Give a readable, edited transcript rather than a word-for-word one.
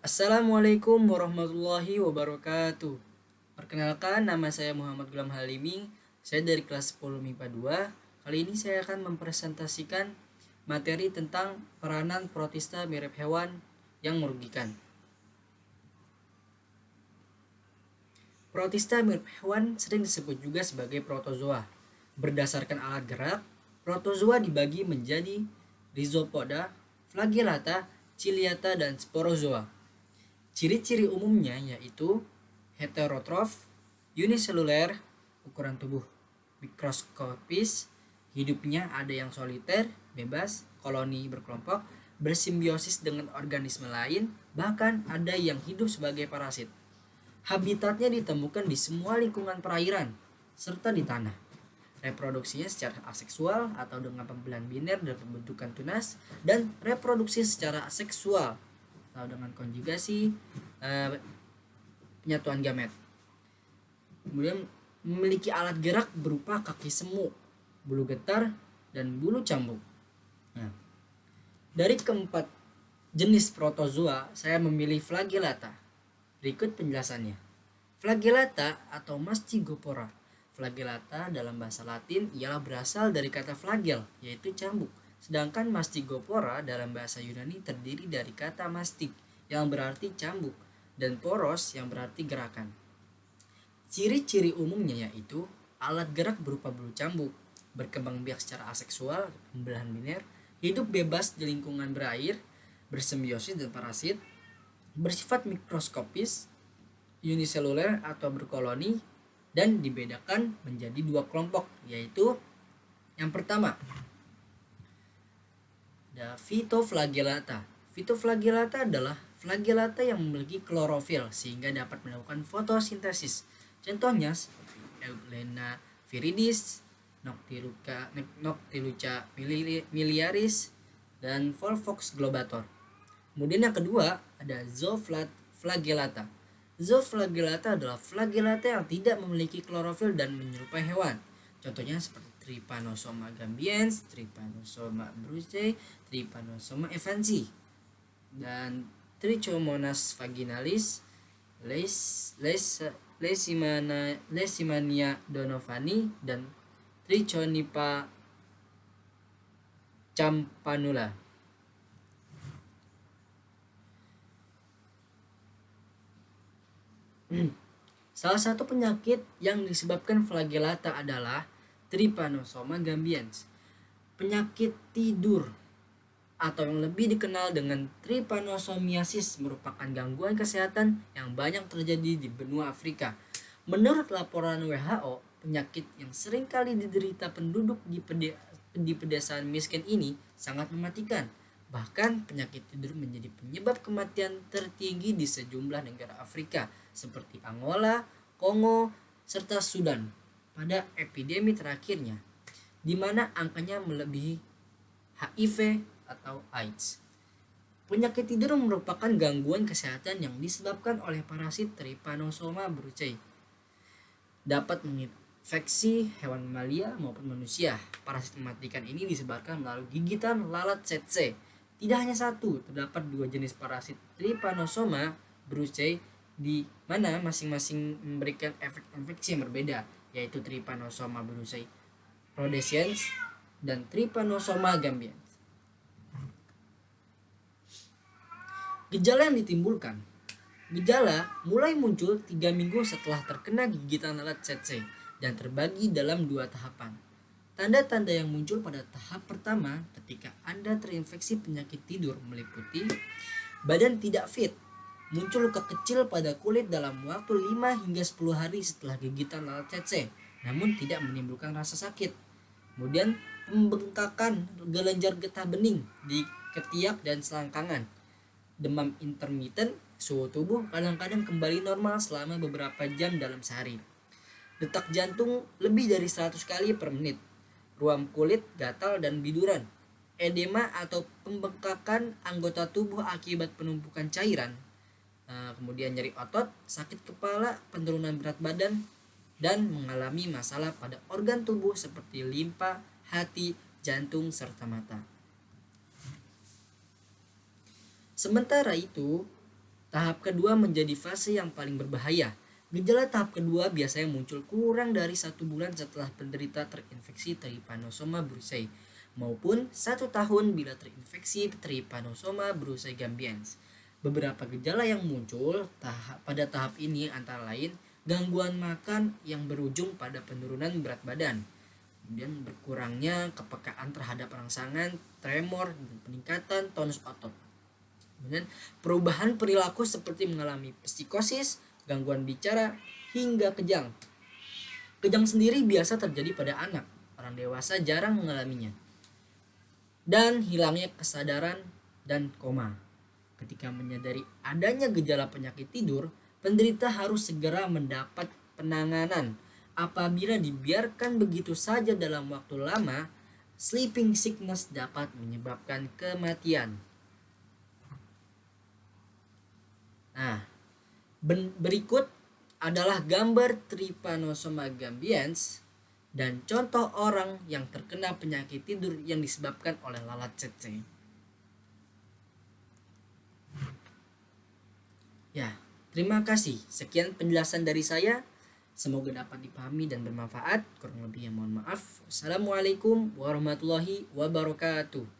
Assalamualaikum warahmatullahi wabarakatuh. Perkenalkan, nama saya Muhammad Gulam Halimi. Saya dari kelas 10 MIPA 2. Kali ini saya akan mempresentasikan materi tentang peranan protista mirip hewan yang merugikan. Protista mirip hewan sering disebut juga sebagai protozoa. Berdasarkan alat gerak, protozoa dibagi menjadi rhizopoda, flagellata, ciliata, dan sporozoa. Ciri-ciri umumnya yaitu heterotrof, uniseluler, ukuran tubuh mikroskopis, hidupnya ada yang soliter, bebas, koloni berkelompok, bersimbiosis dengan organisme lain, bahkan ada yang hidup sebagai parasit. Habitatnya ditemukan di semua lingkungan perairan, serta di tanah. Reproduksinya secara aseksual atau dengan pembelahan biner dan pembentukan tunas, dan reproduksi secara aseksual atau dengan konjugasi penyatuan gamet. Kemudian memiliki alat gerak berupa kaki semu, bulu getar, dan bulu cambuk. Nah, dari keempat jenis protozoa, saya memilih flagellata. Berikut penjelasannya. Flagellata atau Mastigopora. Flagellata dalam bahasa Latin ialah berasal dari kata flagel, yaitu cambuk. Sedangkan Mastigopora dalam bahasa Yunani terdiri dari kata mastig, yang berarti cambuk, dan poros yang berarti gerakan. Ciri-ciri umumnya yaitu alat gerak berupa bulu cambuk, berkembang biak secara aseksual, pembelahan biner, hidup bebas di lingkungan berair, bersimbiosis dan parasit, bersifat mikroskopis, uniseluler atau berkoloni, dan dibedakan menjadi dua kelompok, yaitu yang pertama ada Phytoflagellata. Phytoflagellata adalah flagellata yang memiliki klorofil sehingga dapat melakukan fotosintesis. Contohnya seperti Euglena viridis, Noctiluca miliaris, dan Volvox globator. Kemudian yang kedua ada Zooflagellata. Zooflagellata adalah flagellata yang tidak memiliki klorofil dan menyerupai hewan. Contohnya seperti Trypanosoma gambiens, Trypanosoma brucei, Trypanosoma evansi, dan Trichomonas vaginalis, Leishmania donovani, dan Trichonipa campanula. Salah satu penyakit yang disebabkan flagellata adalah Trypanosoma gambiens. Penyakit tidur atau yang lebih dikenal dengan trypanosomiasis merupakan gangguan kesehatan yang banyak terjadi di benua Afrika. Menurut laporan WHO, penyakit yang sering kali diderita penduduk di pedesaan miskin ini sangat mematikan. Bahkan penyakit tidur menjadi penyebab kematian tertinggi di sejumlah negara Afrika seperti Angola, Kongo, serta Sudan pada epidemi terakhirnya, di mana angkanya melebihi HIV atau AIDS. Penyakit tidur merupakan gangguan kesehatan yang disebabkan oleh parasit Trypanosoma brucei. Dapat menginfeksi hewan mamalia maupun manusia. Parasit mematikan ini disebarkan melalui gigitan lalat tsetse. Tidak hanya satu, terdapat dua jenis parasit Trypanosoma brucei di mana masing-masing memberikan efek infeksi yang berbeda, yaitu Trypanosoma brucei rhodesiensis dan Trypanosoma gambiens. Gejala yang ditimbulkan. Gejala mulai muncul 3 minggu setelah terkena gigitan lalat tsetse dan terbagi dalam 2 tahapan. Tanda-tanda yang muncul pada tahap pertama ketika Anda terinfeksi penyakit tidur meliputi badan tidak fit, muncul kekecil pada kulit dalam waktu 5 hingga 10 hari setelah gigitan lalat tsetse, namun tidak menimbulkan rasa sakit. Kemudian pembengkakan kelenjar getah bening di ketiak dan selangkangan. Demam intermiten, suhu tubuh kadang-kadang kembali normal selama beberapa jam dalam sehari. Detak jantung lebih dari 100 kali per menit. Ruam kulit gatal dan biduran. Edema atau pembengkakan anggota tubuh akibat penumpukan cairan. Kemudian nyeri otot, sakit kepala, penurunan berat badan, dan mengalami masalah pada organ tubuh seperti limpa, hati, jantung, serta mata. Sementara itu, Tahap kedua menjadi fase yang paling berbahaya. Gejala tahap kedua biasanya muncul kurang dari 1 bulan setelah penderita terinfeksi Trypanosoma brucei maupun 1 tahun bila terinfeksi Trypanosoma brucei gambians. Beberapa gejala yang muncul pada tahap ini antara lain gangguan makan yang berujung pada penurunan berat badan, kemudian berkurangnya kepekaan terhadap rangsangan, tremor, dan peningkatan tonus otot. Kemudian perubahan perilaku seperti mengalami psikosis, gangguan bicara, hingga kejang. Kejang sendiri biasa terjadi pada anak, orang dewasa jarang mengalaminya. Dan hilangnya kesadaran dan koma. Ketika menyadari adanya gejala penyakit tidur, penderita harus segera mendapat penanganan. Apabila dibiarkan begitu saja dalam waktu lama, sleeping sickness dapat menyebabkan kematian. Nah, berikut adalah gambar Trypanosoma gambians dan contoh orang yang terkena penyakit tidur yang disebabkan oleh lalat tsetse. Ya, terima kasih. Sekian penjelasan dari saya. Semoga dapat dipahami dan bermanfaat. Kurang lebihnya mohon maaf. Wassalamualaikum warahmatullahi wabarakatuh.